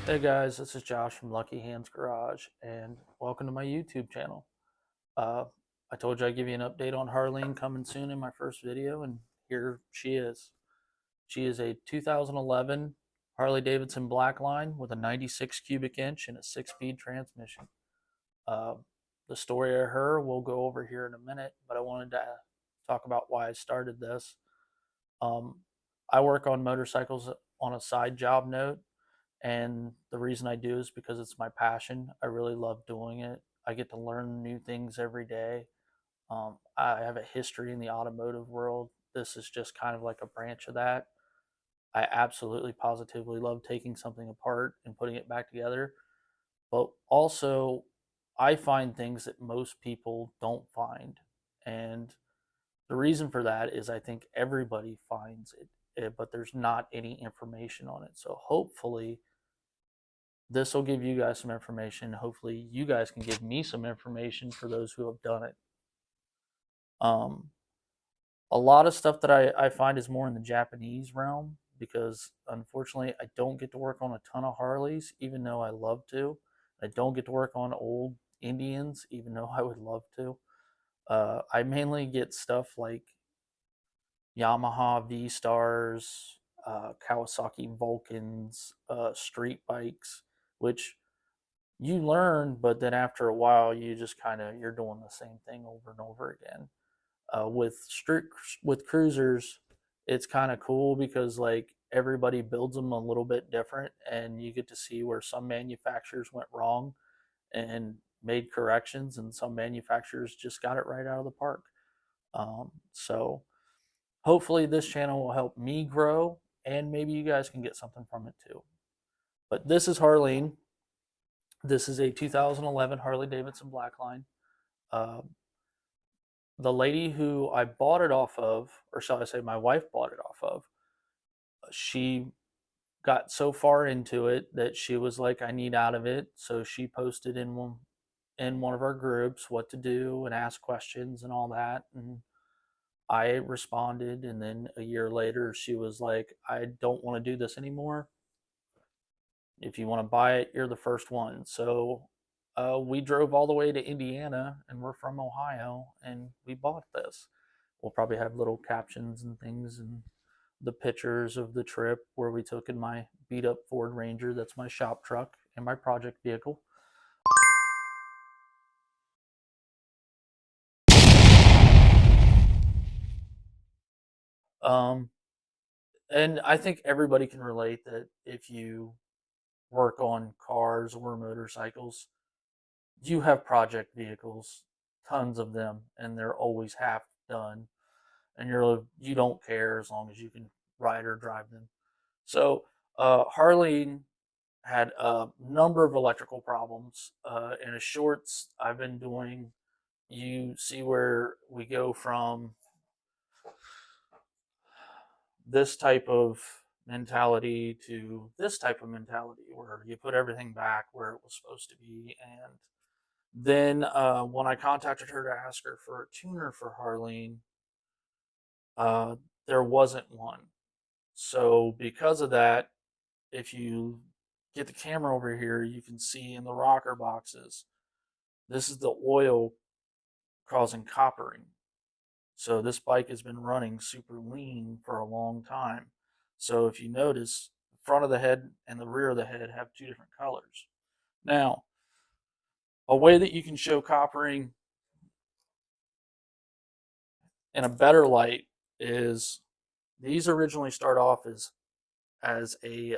Hey guys, this is Josh from Lucky Hands Garage, and welcome to my YouTube channel. Uh, I told you I'd give you an update on Harleen coming soon in my first video, and here she is. She is a 2011 Harley Davidson Blackline with a 96 cubic inch and a 6-speed transmission. Uh, the story of her we'll go over here in a minute, but I wanted to talk about why I started this. Um, I work on motorcycles on a side job note, and the reason I do is because it's my passion. I really love doing it. I get to learn new things every day. I have a history in the automotive world. This is just kind of like a branch of that. I absolutely positively love taking something apart and putting it back together. But also, I find things that most people don't find. And the reason for that is I think everybody finds it, but there's not any information on it. So hopefully, this will give you guys some information. Hopefully, you guys can give me some information for those who have done it. Um, a lot of stuff that I find is more in the Japanese realm because unfortunately, I don't get to work on a ton of Harleys, even though I love to. I don't get to work on old Indians, even though I would love to. I mainly get stuff like Yamaha V Stars, Kawasaki Vulcans, street bikes, which you learn, but then after a while, you just kind of you're doing the same thing over and over again. With cruisers, it's kind of cool because like everybody builds them a little bit different, and you get to see where some manufacturers went wrong and made corrections, and some manufacturers just got it right out of the park. So hopefully, this channel will help me grow, and maybe you guys can get something from it too. But this is Harleen. This is a 2011 Harley Davidson Blackline. Uh, the lady who I bought it off of, or shall I say, my wife bought it off of, she got so far into it that she was like, "I need out of it." So she posted in one of our groups what to do and ask questions and all that, and I responded. And then a year later, she was like, "I don't want to do this anymore. If you want to buy it, you're the first one." So we drove all the way to Indiana, and we're from Ohio, and we bought this. We'll probably have little captions and things and the pictures of the trip where we took in my beat up Ford Ranger. That's my shop truck and my project vehicle. Um, and I think everybody can relate that if you work on cars or motorcycles, you have project vehicles, tons of them, and they're always half done, and you don't care as long as you can ride or drive them. So Harley had a number of electrical problems. In a shorts I've been doing, you see where we go from this type of mentality to this type of mentality where you put everything back where it was supposed to be. And then when I contacted her to ask her for a tuner for Harleen, uh, there wasn't one. So because of that, if you get the camera over here, you can see in the rocker boxes, this is the oil causing coppering. So this bike has been running super lean for a long time. So if you notice, the front of the head and the rear of the head have two different colors. Now, a way that you can show coppering in a better light is these originally start off as a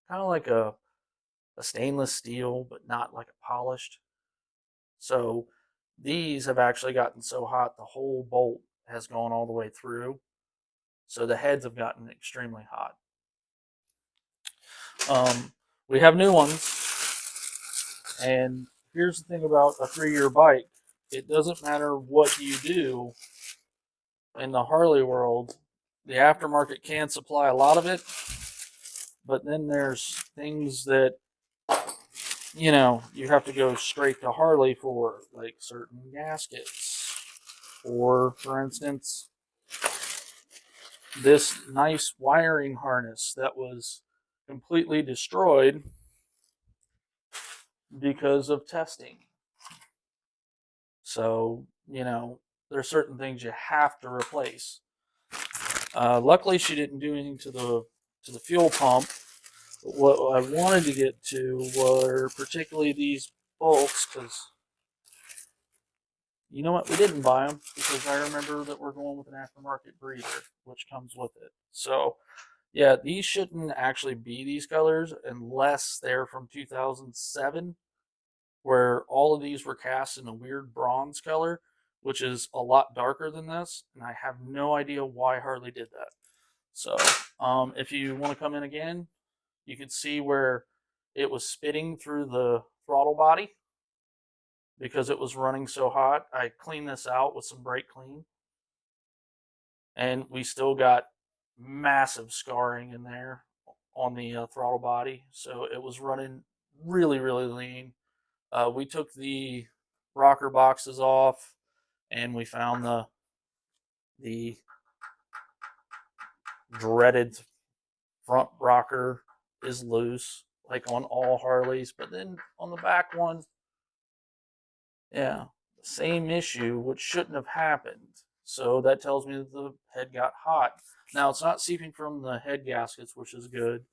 kind of like a stainless steel, but not like a polished. So these have actually gotten so hot the whole bolt has gone all the way through. So the heads have gotten extremely hot. We have new ones, and here's the thing about a 3-year bike: it doesn't matter what you do in the Harley world. The aftermarket can supply a lot of it, but then there's things that you have to go straight to Harley for, like certain gaskets, or for instance, this nice wiring harness that was completely destroyed because of testing. So, there's certain things you have to replace. Luckily, she didn't do anything to the fuel pump. But what I wanted to get to were particularly these bolts, because you know what? We didn't buy them because I remember that we're going with an aftermarket breeder, which comes with it. So, yeah, these shouldn't actually be these colors unless they're from 2007, where all of these were cast in a weird bronze color, which is a lot darker than this. And I have no idea why Harley did that. So, if you want to come in again, you can see where it was spitting through the throttle body because it was running so hot. I cleaned this out with some brake clean, and we still got massive scarring in there on the throttle body. So it was running really, really lean. We took the rocker boxes off, and we found the dreaded front rocker is loose, like on all Harleys. But then on the back one, yeah, same issue, which shouldn't have happened. So that tells me that the head got hot. Now it's not seeping from the head gaskets, which is good.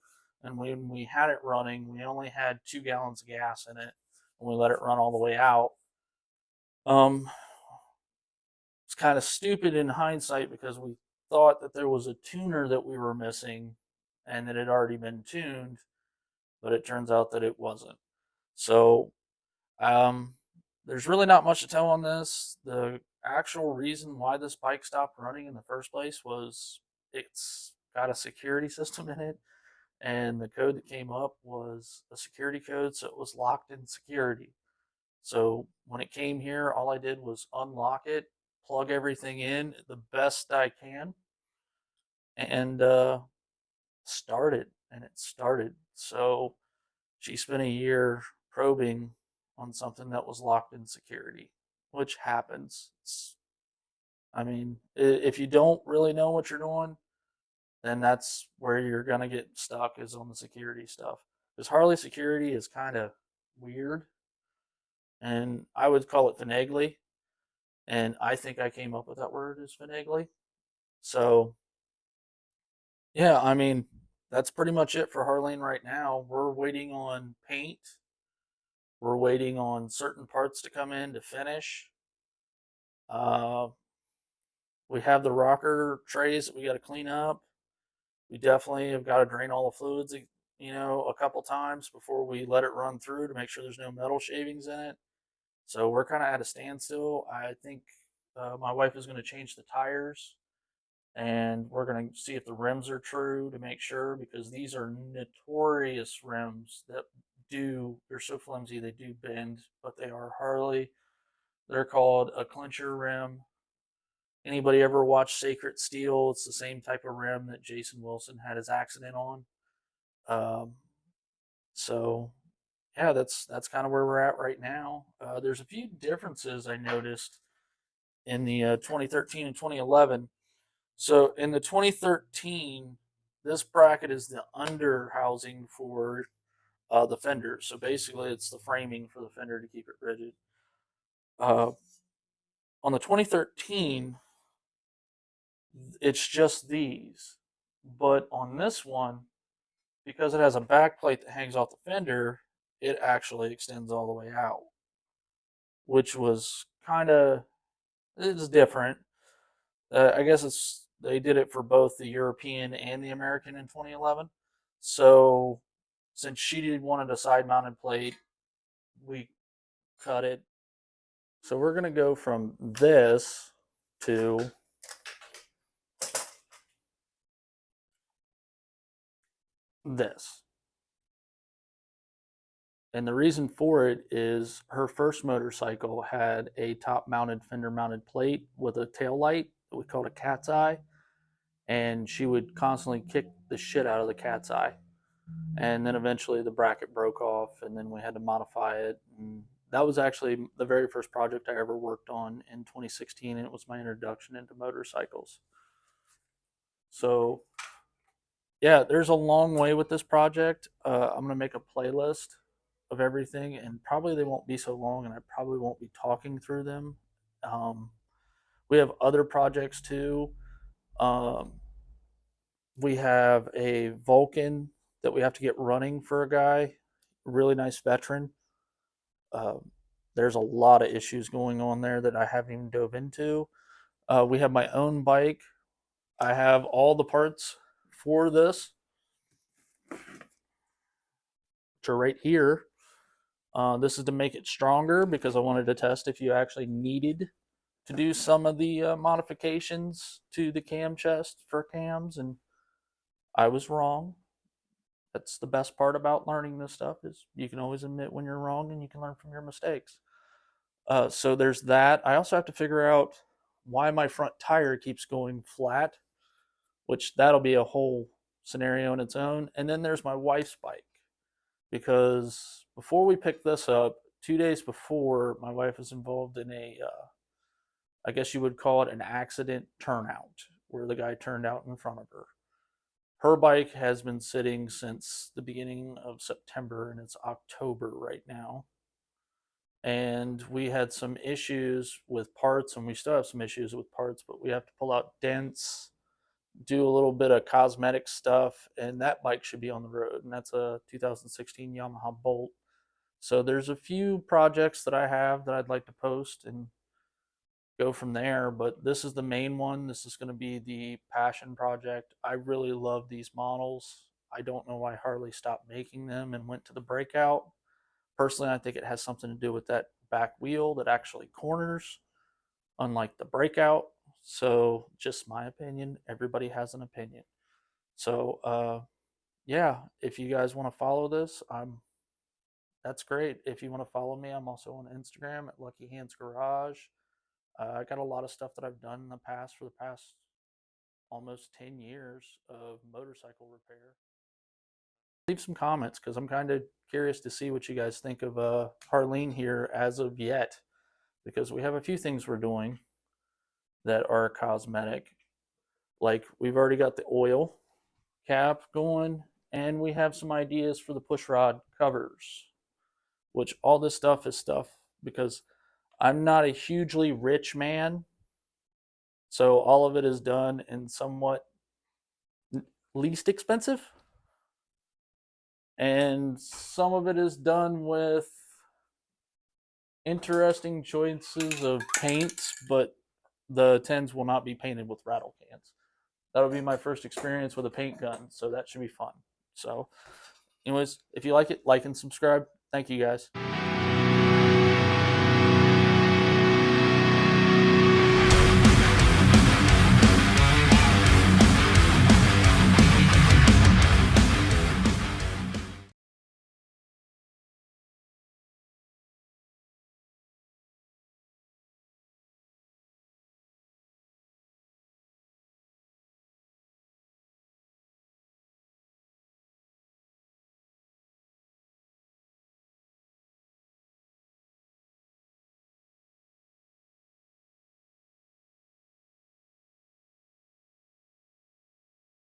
And when we had it running, we only had 2 gallons of gas in it, and we let it run all the way out. Um, it's kind of stupid in hindsight because we thought that there was a tuner that we were missing, and that it had already been tuned, but it turns out that it wasn't. So Um, there's really not much to tell on this. The actual reason why this bike stopped running in the first place was it's got a security system in it, and the code that came up was a security code, so it was locked in security. So when it came here, all I did was unlock it, plug everything in the best I can, and started. And it started. So she spent a year probing on something that was locked in security, which happens. I mean, if you don't really know what you're doing, then that's where you're going to get stuck is on the security stuff. Because Harley security is kind of weird, and I would call it finagly. And I think I came up with that word is finagly. So, yeah, I mean, that's pretty much it for Harleen right now. We're waiting on paint. We're waiting on certain parts to come in to finish. Uh, we have the rocker trays that we got to clean up. We definitely have got to drain all the fluids, a couple times before we let it run through to make sure there's no metal shavings in it. So we're kind of at a standstill. I think my wife is going to change the tires, and we're going to see if the rims are true to make sure, because these are notorious rims that they're so flimsy they do bend, but they are Harley. They're called a clincher rim. Anybody ever watch Sacred Steel? It's the same type of rim that Jason Wilson had his accident on. Um, so yeah, that's kind of where we're at right now. There's a few differences I noticed in the 2013 and 2011. So in the 2013, this bracket is the under housing for the fender. So basically, it's the framing for the fender to keep it rigid. Uh, on the 2013, it's just these. But on this one, because it has a back plate that hangs off the fender, it actually extends all the way out, which was it's different. I guess they did it for both the European and the American in 2011. So since she wanted a side mounted plate, we cut it. So we're gonna go from this to this. And the reason for it is her first motorcycle had a top mounted fender mounted plate with a tail light that we called a cat's eye. And she would constantly kick the shit out of the cat's eye. And then eventually the bracket broke off, and then we had to modify it. And that was actually the very first project I ever worked on in 2016, and it was my introduction into motorcycles. So, yeah, there's a long way with this project. I'm going to make a playlist of everything, and probably they won't be so long, and I probably won't be talking through them. Um, we have other projects too. Um, we have a Vulcan that we have to get running for a guy, really nice veteran. Um, there's a lot of issues going on there that I haven't even dove into. We have my own bike. I have all the parts for this, which are right here. This is to make it stronger because I wanted to test if you actually needed to do some of the modifications to the cam chest for cams, and I was wrong. That's the best part about learning this stuff is you can always admit when you're wrong and you can learn from your mistakes. So there's that. I also have to figure out why my front tire keeps going flat, which that'll be a whole scenario in its own. And then there's my wife's bike because before we picked this up, 2 days before, my wife was involved in I guess you would call it an accident turnout, where the guy turned out in front of her. Her bike has been sitting since the beginning of September, and it's October right now. And we had some issues with parts, and we still have some issues with parts, but we have to pull out dents, do a little bit of cosmetic stuff, and that bike should be on the road. And that's a 2016 Yamaha Bolt. So there's a few projects that I have that I'd like to post and go from there. But this is the main one. This is going to be the passion project. I really love these models. I don't know why Harley stopped making them and went to the breakout. Personally, I think it has something to do with that back wheel that actually corners, unlike the breakout. So, just my opinion. Everybody has an opinion. So, yeah, if you guys want to follow this, that's great. If you want to follow me, I'm also on Instagram at Lucky Hands Garage. I got a lot of stuff that I've done in the past for the past almost 10 years of motorcycle repair. Leave some comments because I'm kind of curious to see what you guys think of Harleen here as of yet, because we have a few things we're doing that are cosmetic. Like we've already got the oil cap going, and we have some ideas for the push rod covers, which all this stuff is stuff because I'm not a hugely rich man. So all of it is done in somewhat least expensive. And some of it is done with interesting choices of paints, but the 10s will not be painted with rattle cans. That'll be my first experience with a paint gun, so that should be fun. So, anyways, if you like it, like and subscribe. Thank you guys.